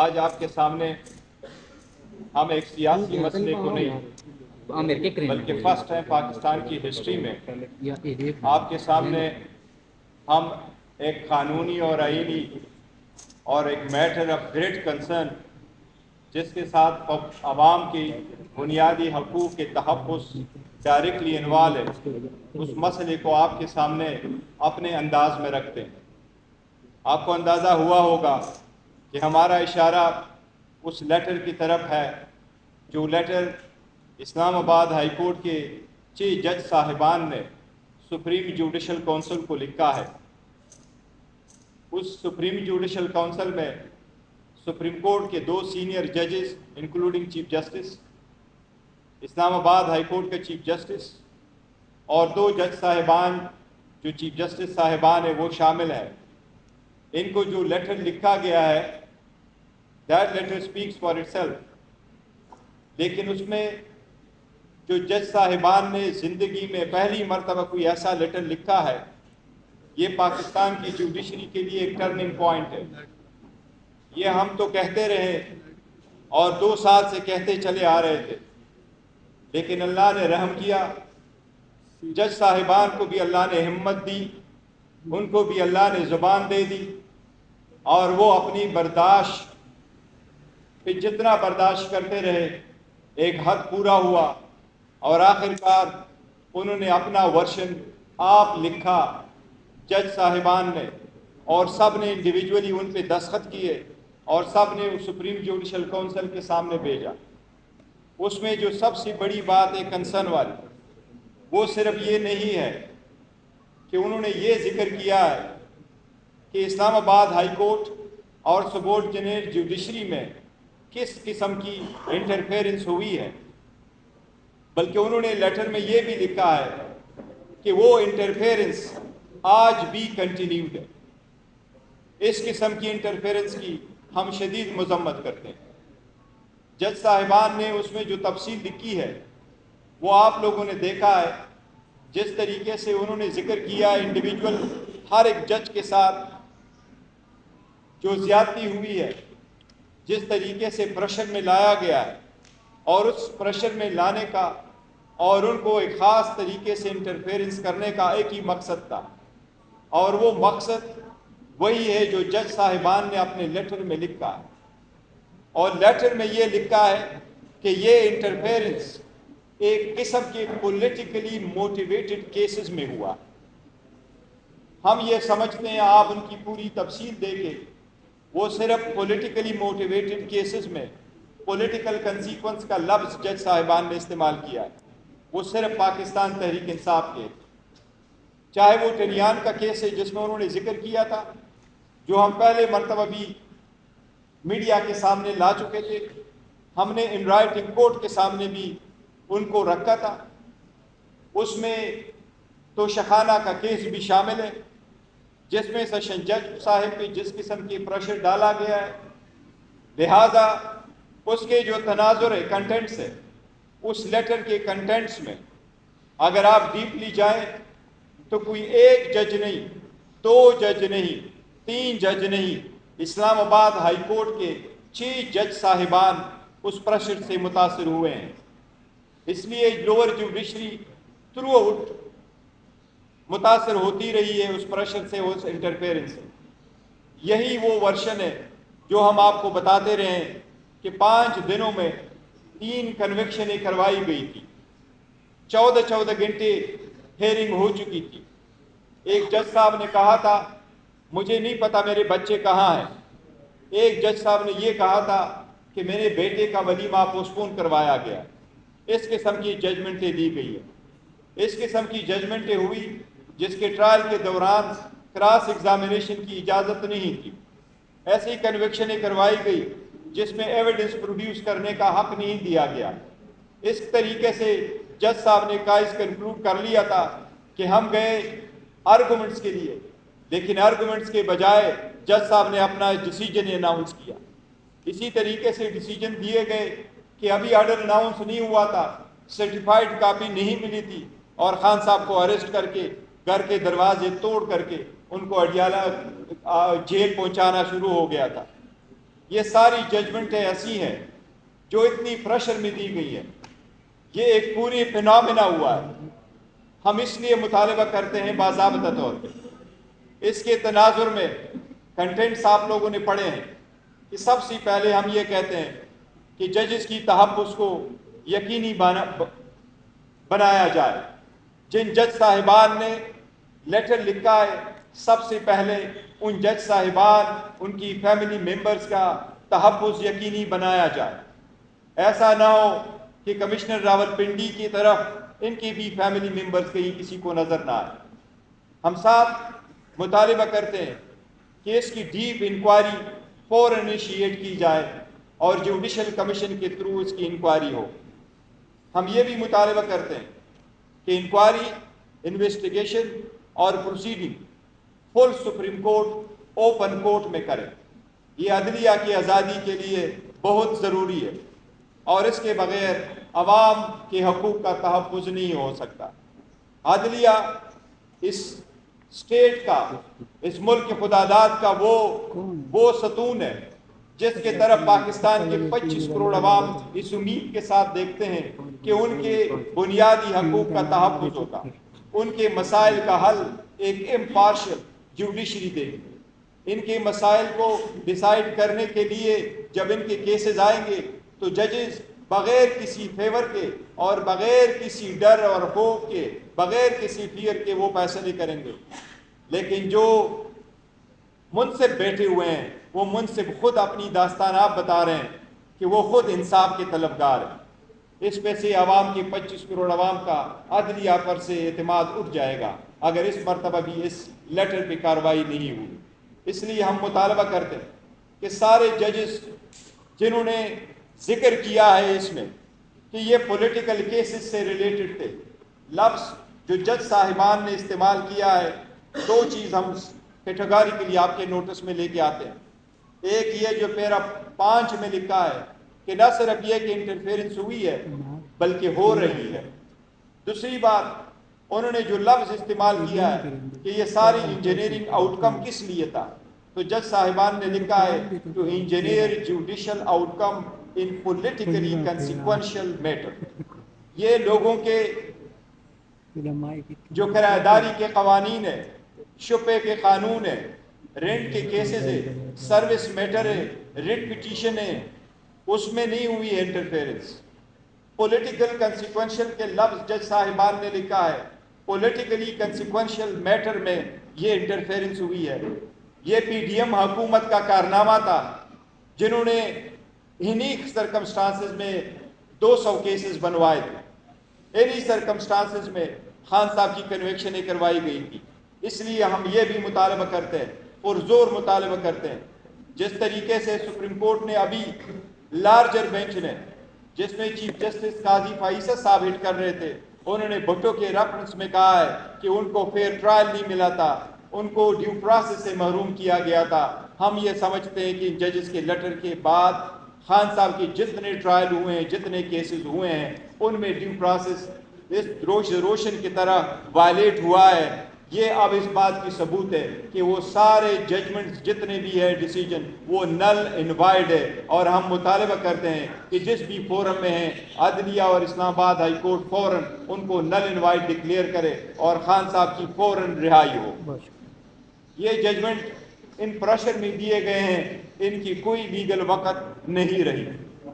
آج آپ کے سامنے ہم ایک سیاسی مسئلے کو نہیں بلکہ فرسٹ ٹائم پاکستان کی ہسٹری میں آپ کے سامنے ہم ایک قانونی اور آئینی اور ایک میٹر آف گریٹ کنسرن جس کے ساتھ عوام کی بنیادی حقوق کے تحفظ ڈائریکٹلی انوالو ہے، اس مسئلے کو آپ کے سامنے اپنے انداز میں رکھتے ہیں۔ آپ کو اندازہ ہوا ہوگا کہ ہمارا اشارہ اس لیٹر کی طرف ہے جو لیٹر اسلام آباد ہائی کورٹ کے 6 جج صاحبان نے سپریم جوڈیشل کونسل کو لکھا ہے۔ اس سپریم جوڈیشل کونسل میں سپریم کورٹ کے 2 سینئر ججز انکلوڈنگ چیف جسٹس، اسلام آباد ہائی کورٹ کے چیف جسٹس اور 2 جج صاحبان جو چیف جسٹس صاحبان ہیں وہ شامل ہیں۔ ان کو جو لیٹر لکھا گیا ہے that letter speaks for itself, لیکن اس میں جو جج صاحبان نے زندگی میں پہلی مرتبہ کوئی ایسا لیٹر لکھا ہے، یہ پاکستان کی جوڈیشری کے لیے ایک ٹرننگ پوائنٹ ہے۔ یہ ہم تو کہتے رہے اور 2 سال سے کہتے چلے آ رہے تھے، لیکن اللہ نے رحم کیا، جج صاحبان کو بھی اللہ نے ہمت دی، ان کو بھی اللہ نے زبان دے دی، اور وہ اپنی برداشت پہ جتنا برداشت کرتے رہے ایک حد پورا ہوا، اور آخر کار انہوں نے اپنا ورشن آپ لکھا جج صاحبان نے، اور سب نے انڈیویجولی ان پہ دستخط کیے اور سب نے سپریم جوڈیشل کونسل کے سامنے بھیجا۔ اس میں جو سب سے بڑی بات ہے کنسرن والی، وہ صرف یہ نہیں ہے کہ انہوں نے یہ ذکر کیا ہے کہ اسلام آباد ہائی کورٹ اور سبورڈینیٹ جوڈیشری میں کس قسم کی انٹرفیئرنس ہوئی ہے، بلکہ انہوں نے لیٹر میں یہ بھی لکھا ہے کہ وہ انٹرفیئرنس آج بھی کنٹینیوڈ ہے۔ اس قسم کی انٹرفیئرنس کی ہم شدید مذمت کرتے ہیں۔ جج صاحبان نے اس میں جو تفصیل لکھی ہے وہ آپ لوگوں نے دیکھا ہے، جس طریقے سے انہوں نے ذکر کیا انڈیویجول ہر ایک جج کے ساتھ جو زیادتی ہوئی ہے، جس طریقے سے پریشر میں لایا گیا ہے، اور اس پریشر میں لانے کا اور ان کو ایک خاص طریقے سے انٹرفیئرنس کرنے کا ایک ہی مقصد تھا، اور وہ مقصد وہی ہے جو جج صاحبان نے اپنے لیٹر میں لکھا ہے۔ اور لیٹر میں یہ لکھا ہے کہ یہ انٹرفیئرنس ایک قسم کے پولیٹیکلی موٹیویٹڈ کیسز میں ہوا۔ ہم یہ سمجھتے ہیں، آپ ان کی پوری تفصیل دیکھیں، وہ صرف پولیٹیکلی موٹیویٹڈ کیسز میں پولیٹیکل کنسیکوینس کا لفظ جج صاحبان نے استعمال کیا ہے، وہ صرف پاکستان تحریک انصاف کے، چاہے وہ ٹریان کا کیس ہے جس میں انہوں نے ذکر کیا تھا، جو ہم پہلے مرتبہ بھی میڈیا کے سامنے لا چکے تھے، ہم نے ان رائٹنگ کورٹ کے سامنے بھی ان کو رکھا تھا۔ اس میں توشخانہ کا کیس بھی شامل ہے، جس میں سیشن جج صاحب پہ جس قسم کی پریشر ڈالا گیا ہے، لہذا اس کے جو تناظر ہے، کنٹینٹس ہے، اس لیٹر کے کنٹینٹس میں اگر آپ ڈیپلی جائیں تو کوئی ایک جج نہیں، 2 جج نہیں، 3 جج نہیں، اسلام آباد ہائی کورٹ کے 6 جج صاحبان اس پریشر سے متاثر ہوئے ہیں۔ اس لیے لوور جوڈیشری تھرو آؤٹ متاثر ہوتی رہی ہے اس پریشر سے، اس انٹرفیئرنس سے۔ یہی وہ ورشن ہے جو ہم آپ کو بتاتے رہے ہیں کہ 5 دنوں میں 3 کنوکشنیں کروائی گئی تھی، 14 گھنٹے ہیئرنگ ہو چکی تھی۔ ایک جج صاحب نے کہا تھا مجھے نہیں پتا میرے بچے کہاں ہیں، ایک جج صاحب نے یہ کہا تھا کہ میرے بیٹے کا ولیمہ پوسٹپون کروایا گیا۔ اس قسم کی ججمنٹیں دی گئی ہیں، اس قسم کی ججمنٹیں ہوئی جس کے ٹرائل کے دوران کراس ایگزامینیشن کی اجازت نہیں تھی، ایسی کنوکشنیں کروائی گئی جس میں ایویڈنس پروڈیوس کرنے کا حق نہیں دیا گیا۔ اس طریقے سے جج صاحب نے کیس کنکلوڈ کر لیا تھا کہ ہم گئے آرگومنٹس کے لیے، لیکن آرگومنٹس کے بجائے جج صاحب نے اپنا ڈیسیجن اناؤنس کیا۔ اسی طریقے سے ڈیسیجن دیے گئے کہ ابھی آرڈر اناؤنس نہیں ہوا تھا، سرٹیفائڈ کاپی نہیں ملی تھی، اور خان صاحب کو اریسٹ کر کے گھر کے دروازے توڑ کر کے ان کو اڈیالہ جیل پہنچانا شروع ہو گیا تھا۔ یہ ساری ججمنٹیں ایسی ہیں جو اتنی پریشر میں دی گئی ہیں، یہ ایک پوری فینامنا ہوا ہے۔ ہم اس لیے مطالبہ کرتے ہیں باضابطہ طور پہ، اس کے تناظر میں کنٹینٹس آپ لوگوں نے پڑھے ہیں کہ سب سے پہلے ہم یہ کہتے ہیں کہ ججز کی تحفظ کو یقینی بنایا جائے۔ جن جج صاحبان نے لیٹر لکھا ہے، سب سے پہلے ان جج صاحبان، ان کی فیملی ممبرز کا تحفظ یقینی بنایا جائے۔ ایسا نہ ہو کہ کمشنر راولپنڈی کی طرف ان کی بھی فیملی ممبرز کہیں کسی کو نظر نہ آئے۔ ہم ساتھ مطالبہ کرتے ہیں کہ اس کی ڈیپ انکوائری فوراً انیشیٹ کی جائے اور جوڈیشل کمیشن کے تھرو اس کی انکوائری ہو۔ ہم یہ بھی مطالبہ کرتے ہیں کہ انکوائری، انویسٹیگیشن اور پروسیڈنگ فل سپریم کورٹ اوپن کورٹ میں کرے۔ یہ عدلیہ کی آزادی کے لیے بہت ضروری ہے اور اس کے بغیر عوام کے حقوق کا تحفظ نہیں ہو سکتا۔ عدلیہ اس اسٹیٹ کا، اس ملک کے خداداد کا وہ ستون ہے جس کے طرف پاکستان کے 25 کروڑ عوام اس امید کے ساتھ دیکھتے ہیں کہ ان کے بنیادی حقوق کا تحفظ ہوگا، ان کے مسائل کا حل ایک امپارشل جوڈیشری دے گی۔ ان کے مسائل کو ڈیسائیڈ کرنے کے لیے جب ان کے کیسز آئیں گے تو ججز بغیر کسی فیور کے اور بغیر کسی ڈر اور خوف کے، بغیر کسی فیئر کے وہ فیصلے کریں گے۔ لیکن جو منصف بیٹھے ہوئے ہیں، وہ منصف خود اپنی داستان آپ بتا رہے ہیں کہ وہ خود انصاف کے طلبگار ہیں۔ اس میں سے عوام کی 25 کروڑ عوام کا عدلیہ پر سے اعتماد اٹھ جائے گا اگر اس مرتبہ بھی اس لیٹر پہ کارروائی نہیں ہوئی۔ اس لیے ہم مطالبہ کرتے ہیں کہ سارے ججز جنہوں نے ذکر کیا ہے اس میں کہ یہ پولیٹیکل کیسز سے ریلیٹڈ تھے، لفظ جو جج صاحبان نے استعمال کیا ہے، دو چیز ہم کیٹیگوریکلی آپ کے نوٹس میں لے کے آتے ہیں۔ ایک یہ جو پیرا 5 میں لکھا ہے کہ نہ صرف یہ کہ انٹرفیئرنس ہوئی ہے بلکہ ہو رہی ہے۔ دوسری بات، انہوں نے جو لفظ استعمال کیا ہے کہ یہ ساری انجینئرنگ آؤٹ کم کس لیے تھا، تو جج صاحبان نے لکھا ہے to engineer judicial outcome in politically consequential matter. یہ لوگوں کے جو کرایہ داری کے قوانین ہیں، شپے کے قانون ہیں، رینٹ کے کیسز ہیں، سروس میٹر ہے، ریٹ پٹیشن ہے، اس میں نہیں ہوئی ہے انٹرفیئرنس۔ پولیٹیکل کنسیکوینشل کے لفظ جج صاحبان نے لکھا ہے، پولیٹیکلی کنسیکوینشل میٹر میں یہ انٹرفیئرنس ہوئی ہے۔ یہ پی ڈی ایم حکومت کا کارنامہ تھا جنہوں نے انہی سرکمسٹانسز میں 200 کیسز بنوائے تھے، انہی سرکمسٹانسز میں خان صاحب کی کنویکشنیں کروائی گئی تھی۔ اس لیے ہم یہ بھی مطالبہ کرتے ہیں اور زور مطالبہ کرتے ہیں، جس طریقے سے سپریم کورٹ نے ابھی لارجر بینچ نے، جس میں چیف جسٹس قاضی فائصہ صاحب ہٹ کر رہے تھے، انہوں نے بھٹو کے ریفرنس میں کہا ہے کہ ان کو فیئر ٹرائل نہیں ملا تھا، ان کو ڈیو پروسیس سے محروم کیا گیا تھا۔ ہم یہ سمجھتے ہیں کہ ججز کے لیٹر کے بعد خان صاحب کے جتنے ٹرائل ہوئے ہیں، جتنے کیسز ہوئے ہیں، ان میں ڈیو پروسیس اس روشن کی طرح وائلیٹ ہوا ہے۔ یہ اب اس بات کی ثبوت ہے کہ وہ سارے ججمنٹس جتنے بھی ہے ڈیسیجن وہ نل انوائڈ ہے، اور ہم مطالبہ کرتے ہیں کہ جس بھی فورم میں ہیں عدلیہ اور اسلام آباد ہائی کورٹ فوراً ان کو نل انوائڈ ڈکلیئر کرے اور خان صاحب کی فوراً رہائی ہو۔ یہ ججمنٹ ان پریشر میں دیے گئے ہیں، ان کی کوئی لیگل وقت نہیں رہی،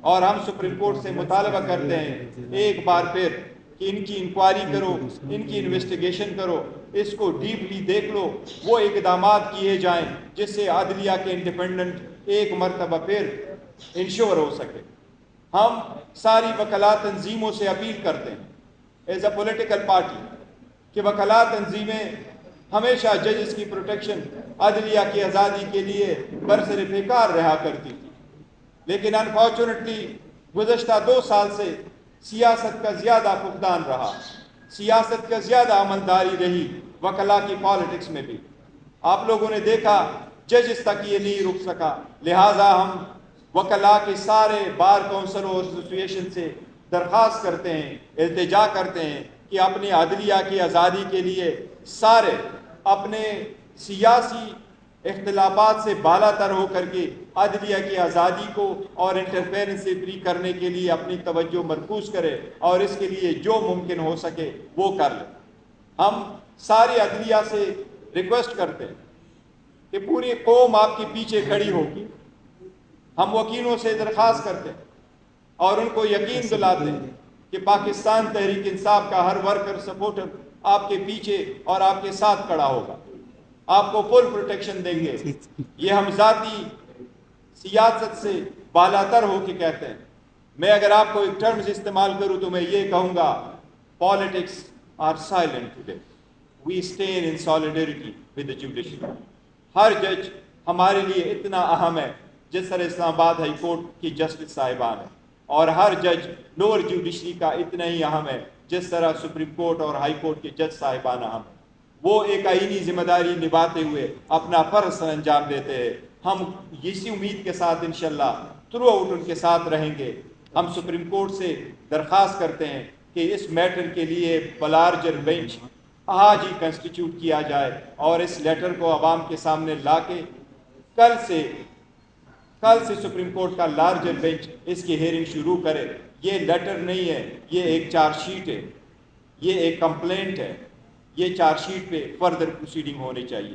اور ہم سپریم کورٹ سے مطالبہ کرتے ہیں ایک بار پھر کہ ان کی انکوائری کرو، ان کی انویسٹیگیشن کرو، اس کو ڈیپلی دیکھ لو، وہ اقدامات کیے جائیں جس سے عدلیہ کے انڈیپینڈنٹ ایک مرتبہ پھر انشور ہو سکے۔ ہم ساری وکلاء تنظیموں سے اپیل کرتے ہیں ایز اے پولیٹیکل پارٹی کہ وکلاء تنظیمیں ہمیشہ ججز کی پروٹیکشن، عدلیہ کی آزادی کے لیے برسر رہا کرتی تھی، لیکن انفارچونیٹلی گزشتہ 2 سال سے سیاست کا زیادہ فقدان رہا، سیاست کا زیادہ عملداری رہی وکلاء کی پالیٹکس میں بھی۔ آپ لوگوں نے دیکھا ججز تک یہ نہیں رک سکا، لہٰذا ہم وکلاء کے سارے بار کونسلوں اور ایسوسیشن سے درخواست کرتے ہیں، التجا کرتے ہیں کہ اپنے عدلیہ کی آزادی کے لیے سارے اپنے سیاسی اختلافات سے بالا تر ہو کر کے عدلیہ کی آزادی کو اور انٹرفیرنس سے فری کرنے کے لیے اپنی توجہ مرکوز کرے اور اس کے لیے جو ممکن ہو سکے وہ کر لے۔ ہم ساری عدلیہ سے ریکویسٹ کرتے ہیں کہ پوری قوم آپ کے پیچھے کھڑی ہوگی۔ ہم وکیلوں سے درخواست کرتے ہیں اور ان کو یقین دلاتے ہیں کہ پاکستان تحریک انصاف کا ہر ورکر سپورٹر آپ کے پیچھے اور آپ کے ساتھ کھڑا ہوگا، آپ کو فل پروٹیکشن دیں گے۔ یہ ہم ذاتی سیاست سے بالاتر ہو کے کہتے ہیں۔ میں اگر آپ کو ایک ٹرمز استعمال کروں تو میں یہ کہوں گا، politics are silent today, we stand in solidarity with the judiciary. ہر جج ہمارے لیے اتنا اہم ہے جس طرح اسلام آباد ہائی کورٹ کی جسٹس صاحبان ہے، اور ہر جج لوور جوڈیشری کا اتنا ہی اہم ہے جس طرح سپریم کورٹ اور ہائی کورٹ کے جج صاحبان اہم ہیں۔ وہ ایک آئینی ذمہ داری نبھاتے ہوئے اپنا فرض انجام دیتے ہیں۔ ہم اسی امید کے ساتھ انشاءاللہ تھرو آؤٹ ان کے ساتھ رہیں گے۔ ہم سپریم کورٹ سے درخواست کرتے ہیں کہ اس میٹر کے لیے بلارجر بینچ آج ہی کنسٹیٹیوٹ کیا جائے اور اس لیٹر کو عوام کے سامنے لا کے کل سے سپریم کورٹ کا لارجر بینچ اس کی ہیئرنگ شروع کرے۔ یہ لیٹر نہیں ہے، یہ ایک چارج شیٹ ہے، یہ ایک کمپلینٹ ہے۔ یہ چارج شیٹ پہ فردر پروسیڈنگ ہونی چاہیے۔